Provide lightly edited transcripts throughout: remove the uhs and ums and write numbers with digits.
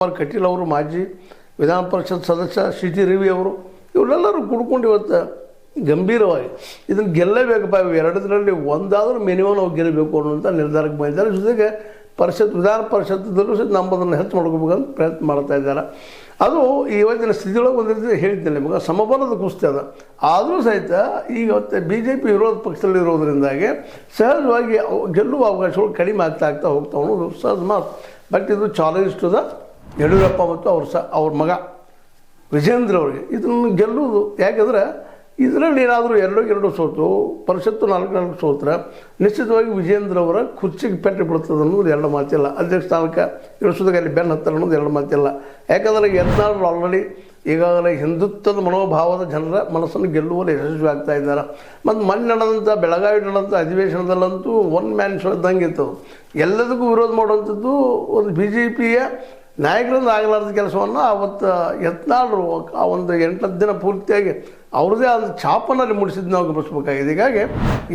ಕಟೀಲ್ ಅವರು ಮಾಜಿ ವಿಧಾನ ಪರಿಷತ್ ಸದಸ್ಯ ಸಿ ಟಿ ರವಿ ಅವರು ಇವರೆಲ್ಲರೂ ಕುಡ್ಕೊಂಡು ಇವತ್ತು ಗಂಭೀರವಾಗಿ ಇದನ್ನು ಗೆಲ್ಲಬೇಕಪ್ಪ, ಎರಡರಲ್ಲಿ ಒಂದಾದರೂ ಮಿನಿಮಮ್ ನಾವು ಗೆಲ್ಲಬೇಕು ಅನ್ನುವಂಥ ನಿರ್ಧಾರಕ್ಕೆ ಬಂದಿದ್ದಾರೆ. ಜೊತೆಗೆ ವಿಧಾನ ಪರಿಷತ್ತಲ್ಲೂ ಸಹ ನಮ್ಮದನ್ನು ಹೆಚ್ಚು ಮಾಡ್ಕೋಬೇಕಂತ ಪ್ರಯತ್ನ ಮಾಡ್ತಾ ಇದ್ದಾರೆ. ಅದು ಇವತ್ತಿನ ಸ್ಥಿತಿಯೊಳಗೆ ಒಂದು ರೀತಿ ಹೇಳ್ತೀನಿ ನಿಮಗೆ, ಸಮಬಲದ ಕುಸ್ತಿ ಅದ. ಆದರೂ ಸಹಿತ ಈಗ ಬಿ ಜೆ ಪಿ ವಿರೋಧ ಪಕ್ಷದಲ್ಲಿರೋದ್ರಿಂದಾಗಿ ಸಹಜವಾಗಿ ಗೆಲ್ಲುವ ಅವಕಾಶಗಳು ಕಡಿಮೆ ಆಗ್ತಾ ಹೋಗ್ತಾವೆ ಅನ್ನೋದು ಸಹಜ ಮಾತು. ಬಟ್ ಇದು ಚಾಲೆಂಜ್ ಟು ದ ಯಡಿಯೂರಪ್ಪ ಮತ್ತು ಅವ್ರ ಮಗ ವಿಜೇಂದ್ರ ಅವರಿಗೆ ಇದನ್ನು ಗೆಲ್ಲುವುದು. ಯಾಕೆಂದರೆ ಇದರಲ್ಲಿ ಏನಾದರೂ ಎರಡು ಸೋತು ಪರಿಷತ್ತು 4 ಸೋತ್ರೆ ನಿಶ್ಚಿತವಾಗಿ ವಿಜೇಂದ್ರ ಅವರ ಕುರ್ಚಿಗೆ ಪೆಟ್ಟು ಬಿಡ್ತದೆ ಅನ್ನೋದು ಎರಡು ಮಾತಿಲ್ಲ. ಅಧ್ಯಕ್ಷ ಸ್ಥಾನಕ್ಕೆ ಇಳಿಸೋದಕ್ಕೆ ಅಲ್ಲಿ ಬೆನ್ನು ಹತ್ತಾರೆ ಅನ್ನೋದು ಎರಡು ಮಾತಿಲ್ಲ. ಯಾಕಂದರೆ ಯತ್ನಾಳ್ ಆಲ್ರೆಡಿ ಈಗಾಗಲೇ ಹಿಂದುತ್ವದ ಮನೋಭಾವದ ಜನರ ಮನಸ್ಸನ್ನು ಗೆಲ್ಲುವಲ್ಲಿ ಯಶಸ್ವಿ ಆಗ್ತಾ ಇದ್ದಾರೆ. ಮತ್ತು ಮೊನ್ನೆ ನಡೆದಂಥ ಬೆಳಗಾವಿ ನಡೆದಂಥ ಅಧಿವೇಶನದಲ್ಲಂತೂ ಒನ್ ಮ್ಯಾನ್ ಶೋ ಇದ್ದಂಗೆ ಇರ್ತದೆ. ಎಲ್ಲದಕ್ಕೂ ವಿರೋಧ ಮಾಡುವಂಥದ್ದು ಒಂದು ಬಿ ಜೆ ಪಿಯ ನಾಯಕರಿಂದ ಆಗಲಾರದ ಕೆಲಸವನ್ನು ಅವತ್ತು ಯತ್ನಾಳರು ಆ ಒಂದು 8 ದಿನ ಪೂರ್ತಿಯಾಗಿ ಅವ್ರದ್ದೇ ಆದ ಛಾಪನಲ್ಲಿ ಮುಡಿಸಿದ್ದು ನಾವು ಗಮನಿಸ್ಬೇಕಾಗಿದೆ. ಹೀಗಾಗಿ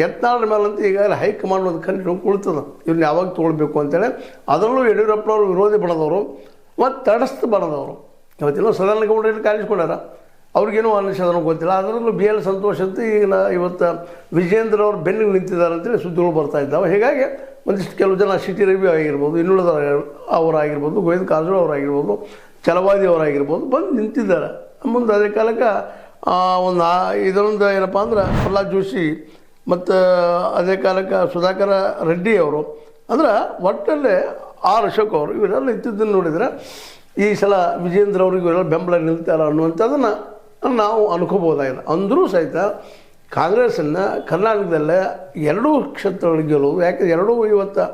ಯತ್ನಾಳರ ಮೇಲಂತೂ ಈಗಾಗಲೇ ಹೈಕಮಾಂಡ್ ಒಂದು ಕಂಡು ಕುಳಿತದ, ಇವ್ರನ್ನ ಯಾವಾಗ ತೊಗೊಳ್ಬೇಕು ಅಂತೇಳಿ. ಅದರಲ್ಲೂ ಯಡಿಯೂರಪ್ಪನವರು ವಿರೋಧಿ ಬಣದವರು ಮತ್ತು ತಟಸ್ಥ ಬಣದವರು ಇವತ್ತಿನ ಸದಾನಂದ ಗೌಡರಲ್ಲಿ ಕಾಣಿಸ್ಕೊಂಡಾರ, ಅವ್ರಿಗೇನೂ ಅನ್ನಿಸೋದನ್ನು ಗೊತ್ತಿಲ್ಲ. ಅದರಲ್ಲೂ ಬಿ ಎಲ್ ಸಂತೋಷ್ ಅಂತ ಈಗ ಇವತ್ತು ವಿಜೇಂದ್ರ ಅವ್ರು ಬೆನ್ನಿಗೆ ನಿಂತಿದ್ದಾರೆ ಅಂತೇಳಿ ಸುದ್ದಿಗಳು ಬರ್ತಾ ಇದ್ದಾವೆ. ಹೀಗಾಗಿ ಒಂದಿಷ್ಟು ಕೆಲವು ಜನ ಸಿ ಟಿ ರವಿ ಆಗಿರ್ಬೋದು, ಇನ್ನುಳಿದ ಅವರಾಗಿರ್ಬೋದು, ಗೋವಿಂದ ಕಾರಜೋಳ ಅವರಾಗಿರ್ಬೋದು, ಛಲವಾದಿ ಅವರಾಗಿರ್ಬೋದು ಬಂದು ನಿಂತಿದ್ದಾರೆ. ಮುಂದೆ ಅದೇ ಕಾಲಕ್ಕೆ ಇದೊಂದು ಏನಪ್ಪ ಅಂದ್ರೆ ಪ್ರಹ್ಲಾದ್ ಜೋಶಿ ಮತ್ತು ಅದೇ ಕಾಲಕ್ಕೆ ಸುಧಾಕರ ರೆಡ್ಡಿ ಅವರು, ಅಂದ್ರೆ ಒಟ್ಟಲ್ಲೇ ಆರ್ ಅಶೋಕ್ ಅವರು ಇವರೆಲ್ಲ ಇತ್ತಿದ್ದನ್ನು ನೋಡಿದರೆ ಈ ಸಲ ವಿಜೇಂದ್ರ ಅವ್ರಿಗೆ ಇವರೆಲ್ಲ ಬೆಂಬಲ ನಿಲ್ತಾರ ಅನ್ನುವಂಥದ್ದನ್ನು ನಾವು ಅನ್ಕೋಬೋದಾಗಿದೆ. ಅಂದರೂ ಸಹಿತ ಕಾಂಗ್ರೆಸ್ಸನ್ನು ಕರ್ನಾಟಕದಲ್ಲೇ 2 ಕ್ಷೇತ್ರಗಳಿಗೆ ಗೆಲ್ಲುವುದು. ಯಾಕೆ ಎರಡೂ ಇವತ್ತು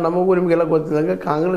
ನಮಗೂ ನಿಮಗೆಲ್ಲ ಗೊತ್ತಿದ್ದಂಗೆ ಕಾಂಗ್ರೆಸ್